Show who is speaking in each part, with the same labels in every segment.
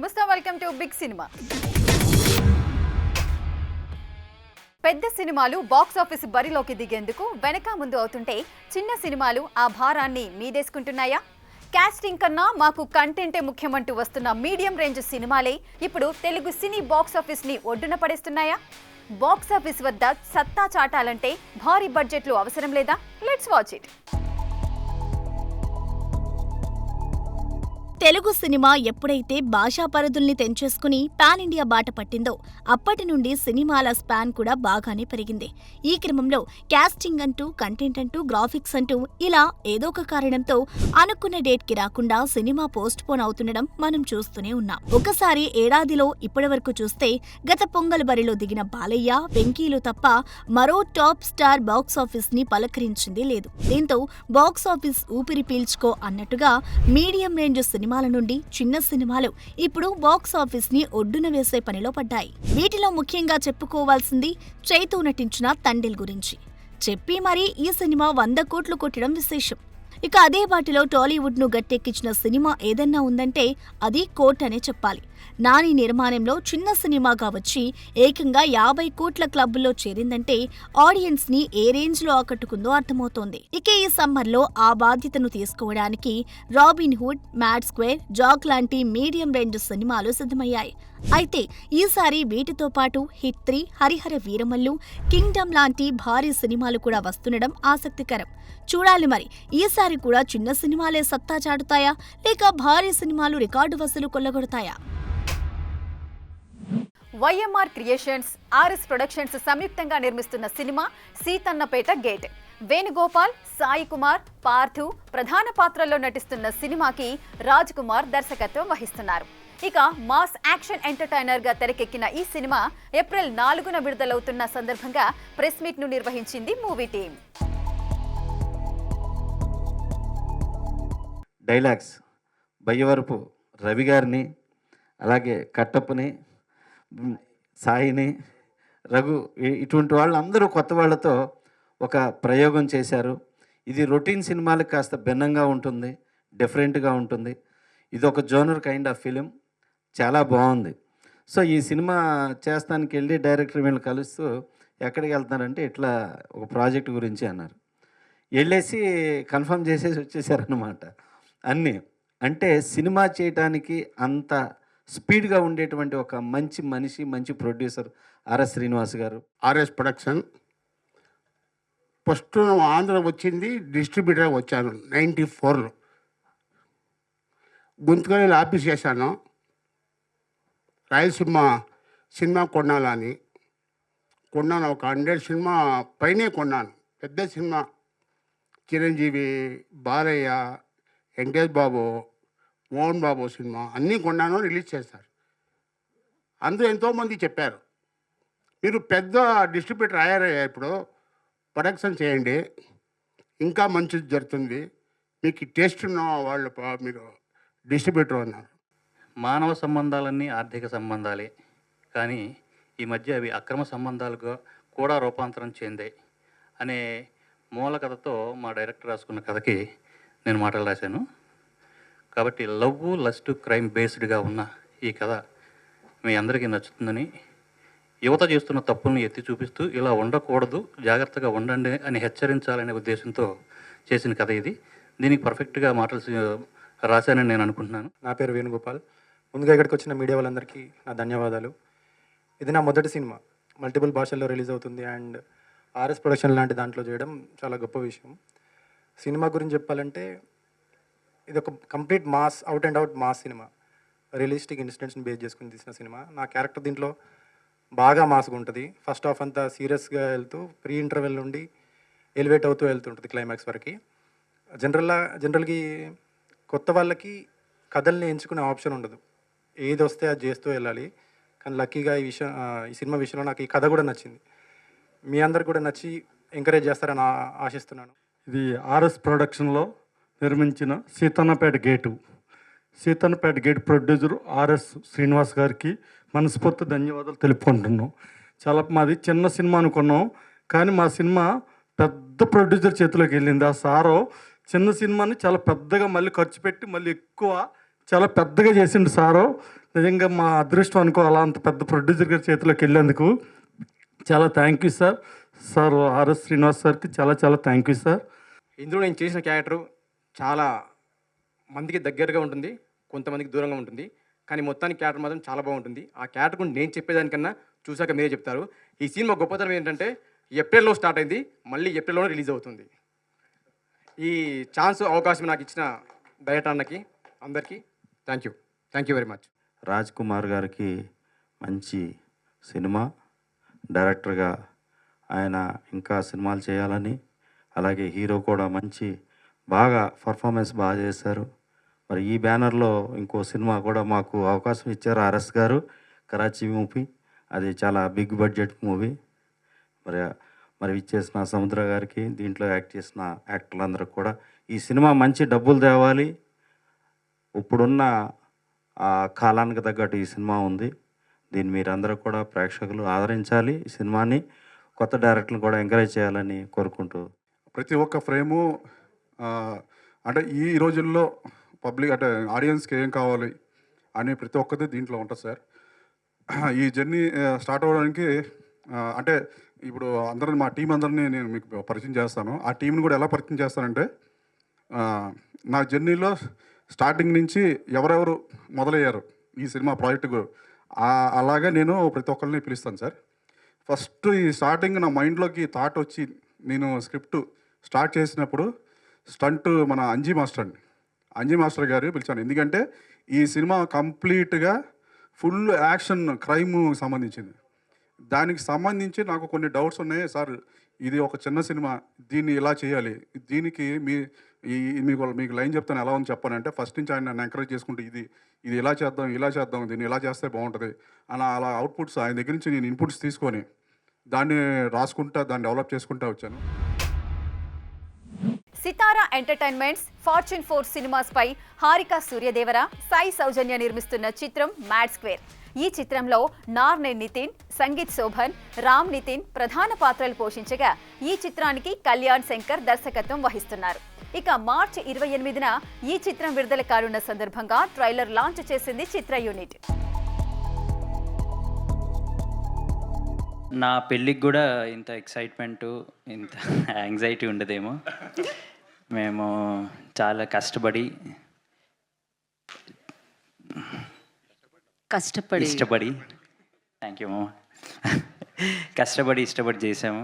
Speaker 1: నమస్తే, welcome to big cinema. పెద్ద సినిమాలు బాక్స్ ఆఫీస్ బరిలోకి దిగేందుకు వెనక ముందు అవుతుంటే చిన్న సినిమాలు ఆ భారాన్ని మీదేసుకుంటున్నాయా? కాస్టింగ్ కన్నా మాకు కంటెంటే ముఖ్యమంటూ వస్తున్న మీడియం రేంజ్ సినిమాలే ఇప్పుడు తెలుగు సినీ బాక్స్ ఆఫీస్ ని ఒడ్డున పడేస్తున్నాయా? బాక్స్ ఆఫీస్ వద్ద సత్తా చాటాలంటే భారీ బడ్జెట్లు అవసరం లేదా? Let's watch it.
Speaker 2: Telugu cinema ఎప్పుడైతే భాషా పరిధుల్ని తెంచేసుకుని పాన్ ఇండియా బాట పట్టిందో అప్పటి నుండి సినిమాల స్పాన్ కూడా బాగానే పెరిగింది. ఈ క్రమంలో కాస్టింగ్ అంటూ, కంటెంట్ అంటూ, గ్రాఫిక్స్ అంటూ ఇలా ఏదో ఒక కారణంతో అనుకున్న డేట్ కి రాకుండా సినిమా పోస్ట్ పోన్ అవుతుండడం మనం చూస్తూనే ఉన్నాం. ఒకసారి ఏడాదిలో ఇప్పటి వరకు చూస్తే గత పొంగల్ బరిలో దిగిన బాలయ్య, వెంకీలు తప్ప మరో టాప్ స్టార్ బాక్స్ ఆఫీస్ ని పలకరించింది లేదు. దీంతో బాక్స్ ఆఫీస్ ఊపిరి పీల్చుకో అన్నట్టుగా మీడియం రేంజ్ సినిమాల నుండి చిన్న సినిమాలు ఇప్పుడు బాక్స్ ఆఫీస్ ని ఒడ్డున వేసే పనిలో పడ్డాయి. వీటిలో ముఖ్యంగా చెప్పుకోవాల్సింది చైతూ నటించిన తండేల్ గురించి. చెప్పి మరీ ఈ సినిమా 100 కోట్లు కొట్టడం విశేషం. ఇక అదే వాటిలో టాలీవుడ్ ను గట్టెక్కించిన సినిమా ఏదన్నా ఉందంటే అది కోట్ అనే చెప్పాలి. నాని నిర్మాణంలో చిన్న సినిమాగా వచ్చి ఏకంగా 50 కోట్ల క్లబ్లో చేరిందంటే ఆడియన్స్ ని ఏ రేంజ్ లో ఆకట్టుకుందో అర్థమవుతోంది. ఇక ఈ సమ్మర్ లో ఆ బాధ్యతను తీసుకోవడానికి robin hood, mad square, Jack లాంటి మీడియం రేంజ్ సినిమాలు సిద్ధమయ్యాయి. అయితే ఈసారి వీటితో పాటు హిట్ 3, హరిహర వీరమల్లు, కింగ్డమ్ లాంటి భారీ సినిమాలు కూడా వస్తుండడం ఆసక్తికరం. చూడాలి మరి ఈసారి కూడా చిన్న సినిమాలే సత్తా చాటుతాయా, లేక భారీ సినిమాలు రికార్డు వసూలు కొల్లగొడతాయా?
Speaker 1: వైఎంఆర్ క్రియేషన్స్, ఆర్ఎస్ ప్రొడక్షన్స్ సంయుక్తంగా నిర్మిస్తున్న సినిమా సీతన్నపేట గేట్. వేణుగోపాల్, సాయి కుమార్, పార్థు ప్రధాన పాత్రల్లో నటిస్తున్న సినిమాకి రాజ్ కుమార్ దర్శకత్వం వహిస్తున్నారు. ఇక మాస్ యాక్షన్ ఎంటర్టైనర్ గా తెరకెక్కిన ఈ సినిమా ఏప్రిల్ 4న విడుదలవుతున్న సందర్భంగా ప్రెస్ మీట్ ను నిర్వహించింది movie team.
Speaker 3: Dialogues Bayyavarapu Ravi గారిని, అలాగే కట్టప్పని, సాయిని, రఘు, ఇటువంటి వాళ్ళు అందరూ కొత్త వాళ్ళతో ఒక ప్రయోగం చేశారు. ఇది రొటీన్ సినిమాలకు కాస్త భిన్నంగా ఉంటుంది, డిఫరెంట్గా ఉంటుంది. ఇది ఒక జోనర్ కైండ్ ఆఫ్ ఫిలిం, చాలా బాగుంది. సో ఈ సినిమా చేస్తానికి వెళ్ళి డైరెక్టర్ వీళ్ళు కలుస్తూ ఎక్కడికి వెళ్తున్నారంటే ఇట్లా ఒక ప్రాజెక్ట్ గురించి అన్నారు. వెళ్ళేసి కన్ఫర్మ్ చేసేసి వచ్చేసారనమాట అన్నీ. అంటే సినిమా చేయటానికి అంత స్పీడ్గా ఉండేటువంటి ఒక మంచి మనిషి, మంచి ప్రొడ్యూసర్ ఆర్ఎస్ శ్రీనివాస్ గారు.
Speaker 4: ఆర్ఎస్ ప్రొడక్షన్ ఫస్ట్ ఆంధ్ర వచ్చింది, డిస్ట్రిబ్యూటర్ వచ్చాను 94లో. గుంతకల్లి ఆఫీస్ చేశాను. రాయలసీమ సినిమా కొన్నాను. ఒక 100 సినిమా పైనే కొన్నాను. పెద్ద సినిమా చిరంజీవి, బాలయ్య, వెంకటేష్ బాబు, మోహన్ బాబు సినిమా అన్నీ కొన్నాను, రిలీజ్ చేశారు. అందరూ ఎంతోమంది చెప్పారు, మీరు పెద్ద డిస్ట్రిబ్యూటర్ అయ్యారయ్యా, ఇప్పుడు ప్రొడక్షన్ చేయండి, ఇంకా మంచిది జరుగుతుంది, మీకు టేస్ట్ ఉన్న వాళ్ళు మీరు డిస్ట్రిబ్యూటర్ అన్నారు.
Speaker 5: మానవ సంబంధాలన్నీ ఆర్థిక సంబంధాలే, కానీ ఈ మధ్య అవి అక్రమ సంబంధాలుగా కూడా రూపాంతరం చెందాయి అనే మూల కథతో మా డైరెక్టర్ రాసుకున్న కథకి నేను మాటలు రాశాను. కాబట్టి లవ్, లస్ట్, క్రైమ్ బేస్డ్గా ఉన్న ఈ కథ మీ అందరికీ నచ్చుతుందని, యువత చేస్తున్న తప్పులను ఎత్తి చూపిస్తూ ఇలా ఉండకూడదు, జాగ్రత్తగా ఉండండి అని హెచ్చరించాలనే ఉద్దేశంతో చేసిన కథ ఇది. దీనికి పర్ఫెక్ట్గా మాటలు రాశానని నేను అనుకుంటున్నాను.
Speaker 6: నా పేరు వేణుగోపాల్. ముందుగా ఇక్కడికి వచ్చిన మీడియా వాళ్ళందరికీ నా ధన్యవాదాలు. ఇది నా మొదటి సినిమా, మల్టిపుల్ భాషల్లో రిలీజ్ అవుతుంది అండ్ ఆర్ఎస్ ప్రొడక్షన్ లాంటి దాంట్లో చేయడం చాలా గొప్ప విషయం. సినిమా గురించి చెప్పాలంటే ఇది ఒక complete mass, out and out mass సినిమా. రియలిస్టిక్ ఇన్సిడెంట్స్ని బేస్ చేసుకుని తీసిన సినిమా. నా క్యారెక్టర్ దీంట్లో బాగా మాస్గా ఉంటుంది. ఫస్ట్ హాఫ్ అంతా సీరియస్గా వెళ్తూ ప్రీ ఇంటర్వెల్ నుండి ఎలివేట్ అవుతూ వెళ్తుంటుంది క్లైమాక్స్ వరకు. జనరల్గా కొత్త వాళ్ళకి కథల్ని ఎంచుకునే ఆప్షన్ ఉండదు, ఏది వస్తే అది చేస్తూ వెళ్ళాలి. కానీ లక్కీగా ఈ సినిమా విషయంలో నాకు ఈ కథ కూడా నచ్చింది. మీ అందరికి కూడా నచ్చి ఎంకరేజ్ చేస్తారని ఆశిస్తున్నాను.
Speaker 7: ఇది ఆర్ఎస్ ప్రొడక్షన్లో నిర్మించిన Seethannapeta gate. Seethannapeta gate producer RS Srinivas గారికి మనస్ఫూర్తి ధన్యవాదాలు తెలుపుకుంటున్నాం. మాది చిన్న సినిమా అనుకున్నాం, కానీ మా సినిమా పెద్ద ప్రొడ్యూసర్ చేతిలోకి వెళ్ళింది. ఆ సారో చిన్న సినిమాని చాలా పెద్దగా మళ్ళీ ఖర్చు పెట్టి మళ్ళీ ఎక్కువ చాలా పెద్దగా చేసిండు సారో. నిజంగా మా అదృష్టం అనుకోవాలా అంత పెద్ద ప్రొడ్యూసర్ గారి చేతిలోకి వెళ్ళేందుకు. చాలా thank you sir. Sir RS Srinivas సార్కి చాలా చాలా థ్యాంక్ యూ సార్.
Speaker 6: ఇందులో నేను చేసిన క్యారెక్టరు చాలా మందికి దగ్గరగా ఉంటుంది, కొంతమందికి దూరంగా ఉంటుంది. కానీ మొత్తానికి క్యారెక్టర్ మాత్రం చాలా బాగుంటుంది. ఆ క్యారెక్టర్ గురించి నేను చెప్పేదానికన్నా చూసాక మీరే చెప్తారు. ఈ సినిమా గొప్పతనం ఏంటంటే ఏప్రిల్లో స్టార్ట్ అయింది, మళ్ళీ ఏప్రిల్లోనే రిలీజ్ అవుతుంది. ఈ అవకాశం నాకు ఇచ్చిన డైరెక్టర్ అన్నకి అందరికీ thank you very much.
Speaker 3: Raj Kumar గారికి మంచి సినిమా డైరెక్టర్గా ఆయన ఇంకా సినిమాలు చేయాలని, అలాగే హీరో కూడా మంచి బాగా పర్ఫార్మెన్స్ బాగా చేశారు. మరి ఈ బ్యానర్లో ఇంకో సినిమా కూడా మాకు అవకాశం ఇచ్చారు ఆర్ఎస్ గారు, కరాచీ మూవీ. అది చాలా బిగ్ బడ్జెట్ మూవీ. మరి ఇచ్చేసిన సముద్ర గారికి, దీంట్లో యాక్ట్ చేసిన యాక్టర్లందరికీ కూడా ఈ సినిమా మంచి డబ్బులు తేవాలి. ఇప్పుడున్న కాలానికి తగ్గట్టు ఈ సినిమా ఉంది. దీన్ని మీరందరూ కూడా ప్రేక్షకులు ఆదరించాలి. ఈ సినిమాని కొత్త డైరెక్టర్లు కూడా ఎంకరేజ్ చేయాలని కోరుకుంటూ,
Speaker 8: ప్రతి ఒక్క ఫ్రేము అంటే ఈ రోజుల్లో పబ్లిక్ అంటే ఆడియన్స్కి ఏం కావాలి అని ప్రతి ఒక్కటి దీంట్లో ఉంటుంది సార్. ఈ జర్నీ స్టార్ట్ అవ్వడానికి అంటే ఇప్పుడు అందరిని మా టీం అందరినీ నేను మీకు పరిచయం చేస్తాను. ఆ టీంని కూడా ఎలా పరిచయం చేస్తానంటే, నా జర్నీలో స్టార్టింగ్ నుంచి ఎవరెవరు మొదలయ్యారు ఈ సినిమా ప్రాజెక్టుకు అలాగే నేను ప్రతి ఒక్కరిని పిలుస్తాను సార్. ఫస్ట్ ఈ స్టార్టింగ్ నా మైండ్లోకి థాట్ వచ్చి నేను స్క్రిప్ట్ స్టార్ట్ చేసినప్పుడు స్టంట్ మన అంజీ మాస్టర్ గారు పిలిచాను. ఎందుకంటే ఈ సినిమా కంప్లీట్గా ఫుల్ యాక్షన్ క్రైమ్ సంబంధించింది. దానికి సంబంధించి నాకు కొన్ని డౌట్స్ ఉన్నాయి సార్. ఇది ఒక చిన్న సినిమా, దీన్ని ఇలా చేయాలి, దీనికి మీకు లైన్ చెప్తాను ఎలా ఉంది చెప్పానంటే, ఫస్ట్ నుంచి ఆయన నన్ను ఎంకరేజ్ చేసుకుంటూ ఇది ఇలా చేద్దాం, దీన్ని ఇలా చేస్తే బాగుంటుంది అలా అవుట్పుట్స్ ఆయన దగ్గర నుంచి నేను ఇన్పుట్స్ తీసుకొని దాన్ని రాసుకుంటా, దాన్ని డెవలప్ చేసుకుంటా వచ్చాను.
Speaker 1: సితారా ఎంటర్టైన్మెంట్స్ ఫార్చ్యూన్ 4 సినిమాస్ పై హారిక సూర్యదేవర, సాయి సౌజన్య నిర్మిస్తున్న చిత్రం మ్యాడ్ స్క్వేర్. ఈ చిత్రంలో నార్నే నితిన్, సంగీత్ శోభన్, రామ్ నితిన్ ప్రధాన పాత్రలు పోషించగా ఈ చిత్రానికి కళ్యాణ్ శంకర్ దర్శకత్వం వహిస్తున్నారు. ఇక మార్చి 28న ఈ చిత్రం విడుదల కానున్న సందర్భంగా ట్రైలర్ లాంచ్ చేసింది చిత్ర యూనిట్.
Speaker 9: నా పెళ్ళికి కూడా ఇంత ఎక్సైట్మెంటు, ఇంత యాంగ్జైటీ ఉండదేమో. మేము చాలా కష్టపడి థ్యాంక్ యూ మామ, ఇష్టపడి చేసాము.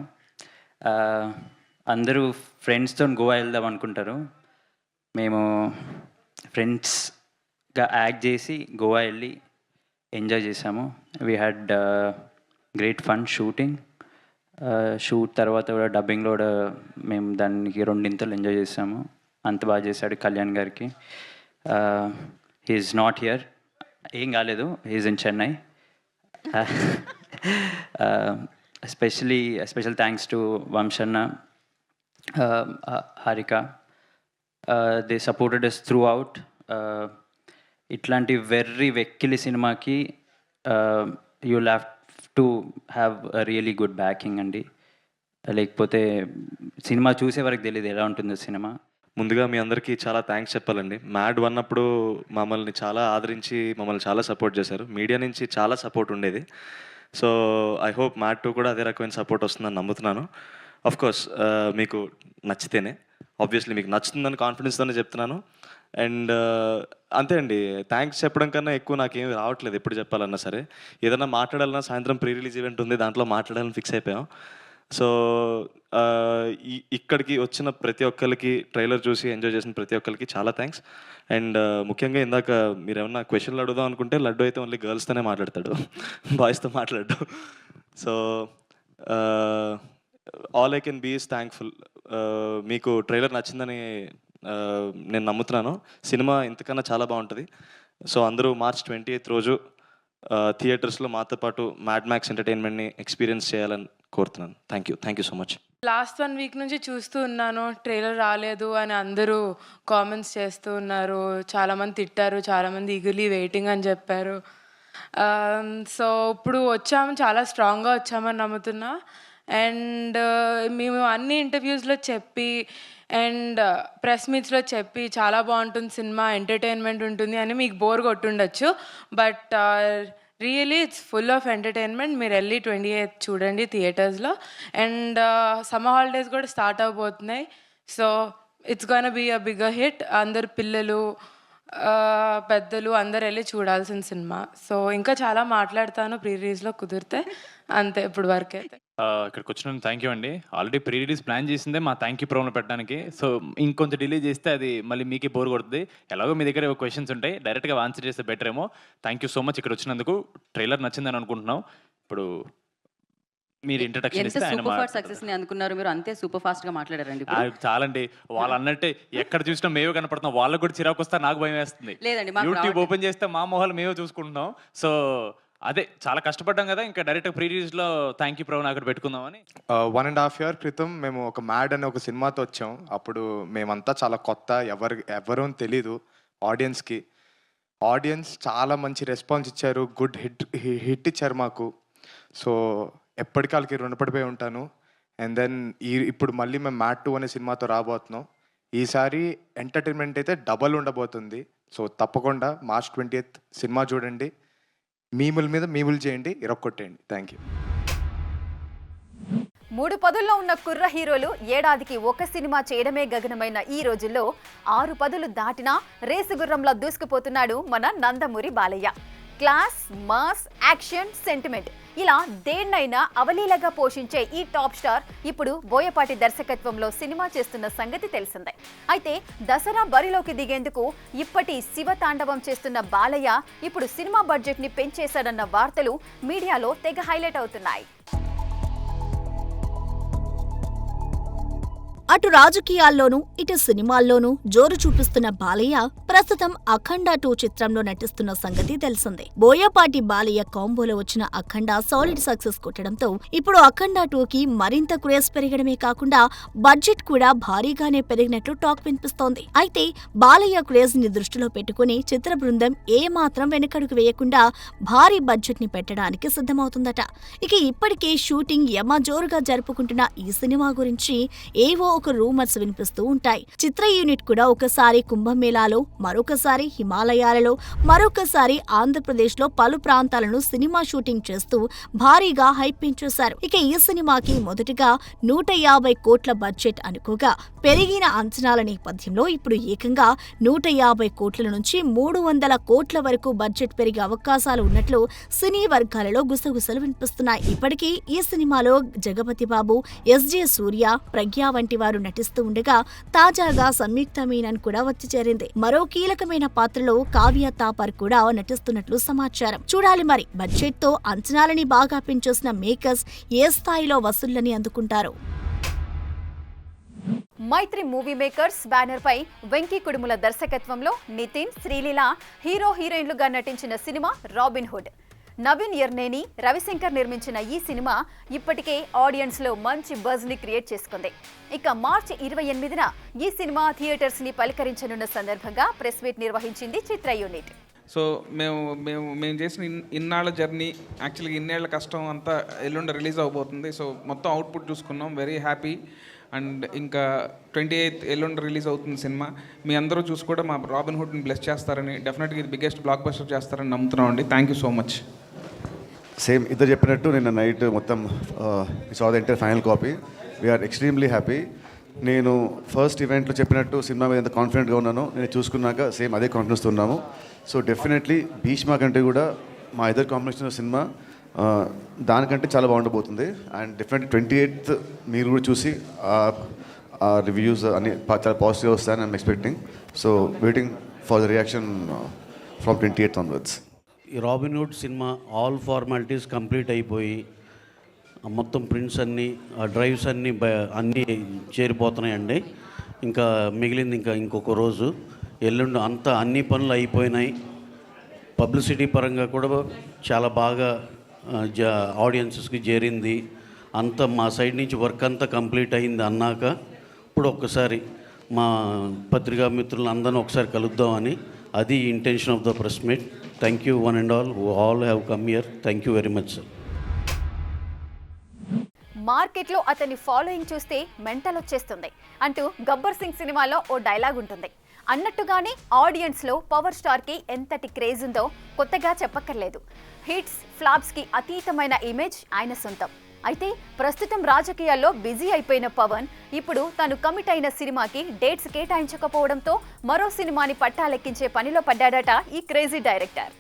Speaker 9: అందరూ ఫ్రెండ్స్తో గోవా వెళ్దాం అనుకుంటారు. మేము ఫ్రెండ్స్గా యాక్ట్ చేసి గోవా వెళ్ళి ఎంజాయ్ చేసాము. We had great fun shoot తర్వాత కూడా డబ్బింగ్లో కూడా మేము దానికి 2 ఎంజాయ్ చేసాము. అంత బాగా చేశాడు కళ్యాణ్ గారికి. హీఈస్ నాట్ హియర్, ఏం కాలేదు, he's in Chennai. Special thanks to వంశన్న, Harika. They supported us throughout. ఇట్లాంటి వెక్కిలి సినిమాకి you'll have to have a really good backing అండి. లేకపోతే సినిమా చూసే వరకు తెలియదు ఎలా ఉంటుందో సినిమా.
Speaker 10: ముందుగా మీ అందరికీ చాలా థ్యాంక్స్ చెప్పాలండి. మ్యాడ్ 1 అప్పుడు మమ్మల్ని చాలా ఆదరించి మమ్మల్ని చాలా సపోర్ట్ చేశారు. మీడియా నుంచి చాలా సపోర్ట్ ఉండేది. సో ఐ హోప్ మ్యాడ్ 2 కూడా అదే రకమైన సపోర్ట్ వస్తుందని నమ్ముతున్నాను. అఫ్కోర్స్ మీకు నచ్చితేనే, ఆబ్వియస్లీ మీకు నచ్చుతుందని కాన్ఫిడెన్స్తోనే చెప్తున్నాను. అండ్ అంతే అండి, థ్యాంక్స్ చెప్పడం కన్నా ఎక్కువ నాకేమి రావట్లేదు. ఎప్పుడు చెప్పాలన్నా సరే, ఏదైనా మాట్లాడాలన్నా సాయంత్రం ప్రీ రిలీజ్ ఈవెంట్ ఉంది, దాంట్లో మాట్లాడాలని ఫిక్స్ అయిపోయాం. సో ఇక్కడికి వచ్చిన ప్రతి ఒక్కరికి, ట్రైలర్ చూసి ఎంజాయ్ చేసిన ప్రతి ఒక్కరికి చాలా థ్యాంక్స్. అండ్ ముఖ్యంగా ఇందాక మీరు ఏమన్నా క్వశ్చన్లు అడుగుదాం అనుకుంటే, లడ్డు అయితే ఓన్లీ గర్ల్స్తోనే మాట్లాడతాడు, బాయ్స్తో మాట్లాడు. So all I can be is thankful. మీకు ట్రైలర్ నచ్చిందని నేను నమ్ముతున్నాను. సినిమా ఇంతకన్నా చాలా బాగుంటుంది. సో అందరూ మార్చ్ 28 రోజు థియేటర్స్లో మాతో పాటు మ్యాడ్ మ్యాక్స్ ఎంటర్టైన్మెంట్ని ఎక్స్పీరియన్స్ చేయాలని కోరుతున్నాను. Thank you so much.
Speaker 11: Last 1 week నుంచి చూస్తూ ఉన్నాను, ట్రైలర్ రాలేదు అని అందరూ కామెంట్స్ చేస్తూ ఉన్నారు. చాలామంది తిట్టారు, చాలామంది ఈగర్లీ వెయిటింగ్ అని చెప్పారు. సో ఇప్పుడు వచ్చాము, చాలా స్ట్రాంగ్గా వచ్చామని నమ్ముతున్నా. అండ్ మేము అన్ని ఇంటర్వ్యూస్లో చెప్పి అండ్ ప్రెస్ మీట్స్లో చెప్పి చాలా బాగుంటుంది సినిమా, ఎంటర్టైన్మెంట్ ఉంటుంది అని మీకు బోర్ కొట్టుండొచ్చు. But really it's full of entertainment. మీరు వెళ్ళి 28th చూడండి థియేటర్స్లో. అండ్ సమ్మర్ హాలిడేస్ కూడా స్టార్ట్ అవబోతున్నాయి. So it's gonna be a bigger hit. అందరు పిల్లలు పెద్దలు అందరు వెళ్ళి చూడాల్సిన సినిమా. సో ఇంకా చాలా మాట్లాడతాను ప్రీ రిలీజ్లో కుదిరితే. అంతే ఇప్పుడు వరకు అయితే.
Speaker 12: ఇక్కడికి వచ్చినందుకు థ్యాంక్ యూ అండి. ఆల్రెడీ ప్రీ రిలీజ్ ప్లాన్ చేసిందే మా థ్యాంక్ యూ ప్రోగ్రామ్ పెట్టడానికి. సో ఇంకొంచెం డిలే చేస్తే అది మళ్ళీ మీకే బోర్ కొడుతుంది. ఎలాగో మీ దగ్గర క్వశ్చన్స్ ఉంటాయి, డైరెక్ట్గా ఆన్సర్ చేస్తే బెటర్ ఏమో. థ్యాంక్ యూ సో మచ్ ఇక్కడ వచ్చినందుకు. ట్రైలర్ నచ్చిందని అనుకుంటున్నాం. ఇప్పుడు మీరు ఇంట్రడక్షన్
Speaker 13: ఎంత
Speaker 12: ఇస్తే ఆయన
Speaker 13: సూపర్ ఫాస్ట్ సక్సెస్ ని అనుకున్నారు మీరు, అంతే సూపర్ ఫాస్ట్ గా మాట్లాడారండి ఇప్పుడు.
Speaker 12: చాలండి. వాళ్ళు అన్నట్టే ఎక్కడ చూసినా మేమే కనపడుతున్నాం. వాళ్ళకు కూడా చిరాకు వస్తే నాకు భయం వేస్తుంది.
Speaker 13: లేదండి, మాకు
Speaker 12: యూట్యూబ్ ఓపెన్ చేస్తే మా మొహాలు మేమే చూసుకుంటున్నాం. సో అదే చాలా కష్టపడ్డాం కదా, ఇంకా డైరెక్ట్ ప్రీ రిలీజ్లో థ్యాంక్ యూ ప్రోగ్రామ్ అక్కడ పెట్టుకుందామని.
Speaker 14: 1.5 year క్రితం మేము ఒక మ్యాడ్ అనే ఒక సినిమాతో వచ్చాం. అప్పుడు మేమంతా చాలా కొత్త, ఎవరూ తెలీదు ఆడియన్స్కి. ఆడియన్స్ చాలా మంచి రెస్పాన్స్ ఇచ్చారు, గుడ్ హిట్ ఇచ్చారు మాకు. సో ఎప్పటికీ వాళ్ళకి రుణపడిపోయి ఉంటాను. అండ్ దెన్ ఇప్పుడు మళ్ళీ మేము మ్యాడ్ 2 అనే సినిమాతో రాబోతున్నాం. ఈసారి ఎంటర్టైన్మెంట్ అయితే డబల్ ఉండబోతుంది. సో తప్పకుండా March 20th సినిమా చూడండి, మీముల మీద మీములు చేయండి, ఇరక్కొట్టేయండి. Thank you.
Speaker 1: 3 పదుల్లో ఉన్న కుర్ర హీరోలు ఏడాదికి ఒక సినిమా చేయడమే గగనమైన ఈ రోజుల్లో 6 పదులు దాటినా రేసు గుర్రంలా దూసుకుపోతున్నాడు మన Nandamuri Balayya. Class, mass, action, sentiment ఇలా దేన్నైనా అవలీలగా పోషించే ఈ టాప్ స్టార్ ఇప్పుడు బోయపాటి దర్శకత్వంలో సినిమా చేస్తున్న సంగతి తెలిసిందే. అయితే దసరా బరిలోకి దిగేందుకు ఇప్పటి శివతాండవం చేస్తున్న బాలయ్య ఇప్పుడు సినిమా బడ్జెట్ ని పెంచేశాడన్న వార్తలు మీడియాలో తెగ హైలైట్ అవుతున్నాయి.
Speaker 2: అటు రాజకీయాల్లోనూ ఇటు సినిమాల్లోనూ జోరు చూపిస్తున్న బాలయ్య ప్రస్తుతం అఖండ 2 చిత్రంలో నటిస్తున్న సంగతి తెలిసిందే. బోయపాటి బాలయ్య కాంబోలో వచ్చిన అఖండ సాలిడ్ సక్సెస్ కొట్టడంతో ఇప్పుడు అఖండ 2కి మరింత క్రేజ్ పెరగడమే కాకుండా బడ్జెట్ కూడా భారీగానే పెరిగినట్లు టాక్ వినిపిస్తోంది. అయితే బాలయ్య క్రేజ్ ని దృష్టిలో పెట్టుకుని చిత్ర బృందం ఏమాత్రం వెనకడుగు వేయకుండా భారీ బడ్జెట్ ని పెట్టడానికి సిద్ధమవుతుందట. ఇక ఇప్పటికే షూటింగ్ యమ జోరుగా జరుపుకుంటున్న ఈ సినిమా గురించి ఏవో ఒక రూమర్స్ వినిపిస్తూ ఉంటాయి. చిత్ర యూనిట్ కూడా ఒకసారి కుంభమేళాలో, మరొకసారి హిమాలయాలలో, మరొకసారి ఆంధ్రప్రదేశ్లో పలు ప్రాంతాలను సినిమా షూటింగ్ చేస్తూ భారీగా హైప్ పెంచేశారు. ఇక ఈ సినిమాకి మొదటగా 150 కోట్ల బడ్జెట్ అనుకోగా పెరిగిన అంచనాల నేపథ్యంలో ఇప్పుడు ఏకంగా 150 కోట్ల నుంచి 300 కోట్ల వరకు బడ్జెట్ పెరిగే అవకాశాలు ఉన్నట్లు సినీ వర్గాలలో గుసగుసలు వినిపిస్తున్నాయి. ఇప్పటికీ ఈ సినిమాలో జగపతి బాబు, ఎస్జే సూర్య, ప్రజ్ఞ వంటి వారు నటిస్తూ ఉండగా తాజాగా సంయుక్త మీనన్ కూడా వచ్చి చేరింది. మరో కీలకమైన పాత్రలో కావ్య తాపర్ కూడా నటిస్తున్నట్లు సమాచారం. చూడాలి మరి బడ్జెట్ తో అంచనాలని బాగా పెంచేసిన మేకర్స్ ఏ స్థాయిలో వసూళ్లని అందుకుంటారు.
Speaker 1: మైత్రి మూవీ మేకర్స్ బ్యానర్ పై వెంకీ కుడుముల దర్శకత్వంలో నితిన్, శ్రీలీల హీరో హీరోయిన్లుగా నటించిన cinema Robin Hood. Naveen Yerneni, Ravishankar నిర్మించిన ఈ సినిమా ఇప్పటికే ఆడియన్స్ లో మంచి బజ్ ని క్రియేట్ చేసుకుంది. ఇక March 28న ఈ సినిమా థియేటర్స్ ని పలకరించనున్న సందర్భంగా ప్రెస్ మీట్ నిర్వహించింది చిత్ర యూనిట్.
Speaker 15: సో మేము చేసిన ఇన్నాళ్ళ జర్నీ, యాక్చువల్గా ఇన్నేళ్ల కష్టం అంతా ఎల్లుండి రిలీజ్ అవబోతుంది. సో మొత్తం అవుట్పుట్ చూసుకున్నాం, వెరీ హ్యాపీ. అండ్ ఇంకా 28th ఎల్లుండి రిలీజ్ అవుతుంది సినిమా. మీ అందరూ చూసి కూడా మా రాబిన్ హుడ్ని బ్లెస్ చేస్తారని, డెఫినెట్గా ఇది బిగ్గెస్ట్ బ్లాక్ బస్టర్ చేస్తారని నమ్ముతున్నాం అండి. Thank you so much.
Speaker 16: Same ఇద్దరు చెప్పినట్టు నిన్న నైట్ మొత్తం saw the entire final copy. We're extremely happy. నేను ఫస్ట్ ఈవెంట్లో చెప్పినట్టు సినిమా మీద ఎంత కాన్ఫిడెంట్గా ఉన్నానో నేను చూసుకున్నాక సేమ్ అదే కాన్ఫిడెన్స్తో ఉన్నాము. సో డెఫినెట్లీ భీష్మా కంటే కూడా మా ఇద్దరు కాంబినేషన్ సినిమా దానికంటే చాలా బాగుండబోతుంది. అండ్ డెఫినెట్లీ 28th మీరు కూడా చూసి ఆ రివ్యూస్ అన్ని చాలా పాజిటివ్గా వస్తాయని I'm expecting. So waiting for the reaction from 28th onwards.
Speaker 17: ఈ రాబిన్ హుడ్ సినిమా ఆల్ ఫార్మాలిటీస్ కంప్లీట్ అయిపోయి మొత్తం ప్రింట్స్ అన్నీ, డ్రైవ్స్ అన్నీ చేరిపోతున్నాయండి. ఇంకా మిగిలింది ఇంకొక రోజు, ఎల్లుండి అంతా అన్ని పనులు అయిపోయినాయి. పబ్లిసిటీ పరంగా కూడా చాలా బాగా ఆడియన్సెస్కి చేరింది. అంతా మా సైడ్ నుంచి వర్క్ అంతా కంప్లీట్ అయింది అన్నాక ఇప్పుడు ఒక్కసారి మా పత్రికా మిత్రులను అందరినీ ఒకసారి కలుద్దామని, అది intention of the press meet. Thank you one and all who all have come here. Thank you very much sir.
Speaker 1: మార్కెట్లో అతని ఫాలోయింగ్ చూస్తే మెంటల్ వచ్చేస్తుంది అంటూ గబ్బర్ సింగ్ సినిమాలో ఓ డైలాగ్ ఉంటుంది. అన్నట్టుగానే ఆడియన్స్లో పవర్ స్టార్కి ఎంతటి క్రేజ్ ఉందో కొత్తగా చెప్పక్కర్లేదు. హిట్స్ ఫ్లాప్స్కి అతీతమైన ఇమేజ్ ఆయన సొంతం. అయితే ప్రస్తుతం రాజకీయాల్లో బిజీ అయిపోయిన పవన్ ఇప్పుడు తను కమిట్ అయిన సినిమాకి డేట్స్ కేటాయించకపోవడంతో మరో సినిమాని పట్టాలెక్కించే పనిలో పడ్డాడట ఈ క్రేజీ డైరెక్టర్.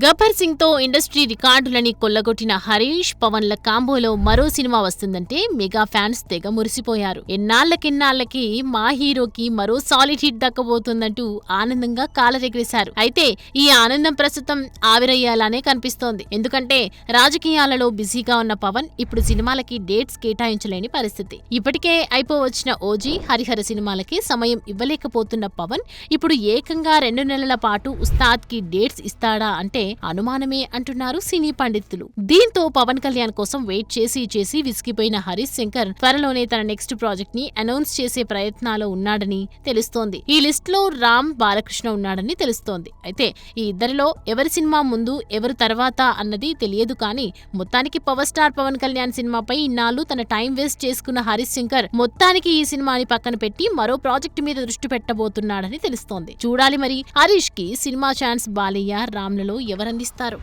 Speaker 18: గబ్బర్ సింగ్ తో ఇండస్ట్రీ రికార్డులని కొల్లగొట్టిన హరీష్ పవన్ల కాంబోలో మరో సినిమా వస్తుందంటే మెగా ఫ్యాన్స్ తెగ మురిసిపోయారు. ఎన్నాళ్లకి మా హీరోకి మరో సాలిడ్ హిట్ దక్కబోతుందంటూ ఆనందంగా కాలరెగరేశారు. అయితే ఈ ఆనందం ప్రస్తుతం ఆవిరయ్యేలానే కనిపిస్తోంది. ఎందుకంటే రాజకీయాలలో బిజీగా ఉన్న పవన్ ఇప్పుడు సినిమాలకి డేట్స్ కేటాయించలేని పరిస్థితి. ఇప్పటికే అయిపోవచ్చిన ఓజీ, హరిహర సినిమాలకి సమయం ఇవ్వలేకపోతున్న పవన్ ఇప్పుడు ఏకంగా 2 నెలల పాటు ఉస్తాద్ కి డేట్స్ ఇస్తాడా అంటే అనుమానమే అంటున్నారు సినీ పండితులు. దీంతో పవన్ కళ్యాణ్ కోసం వెయిట్ చేసి విసిగిపోయిన హరీష్ శంకర్ త్వరలోనే తన నెక్స్ట్ ప్రాజెక్ట్ ని అనౌన్స్ చేసే ప్రయత్నాల్లో ఉన్నాడని తెలుస్తోంది. ఈ లిస్ట్ లో రామ్, బాలకృష్ణ ఉన్నాడని తెలుస్తోంది. అయితే ఈ ఇద్దరిలో ఎవరి సినిమా ముందు ఎవరు తర్వాత అన్నది తెలియదు. కానీ మొత్తానికి పవర్ స్టార్ పవన్ కళ్యాణ్ సినిమాపై ఇన్నాళ్లు తన టైం వేస్ట్ చేసుకున్న హరీష్ శంకర్ మొత్తానికి ఈ సినిమాని పక్కన పెట్టి మరో ప్రాజెక్టు మీద దృష్టి పెట్టబోతున్నాడని తెలుస్తోంది. చూడాలి మరి హరీష్ కి సినిమా ఛాన్స్ బాలయ్య, రామ్లలో ఎవరందిస్తారు.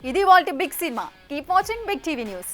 Speaker 1: ఇది వాల్టి బిగ్ సినిమా. Keep watching big TV news.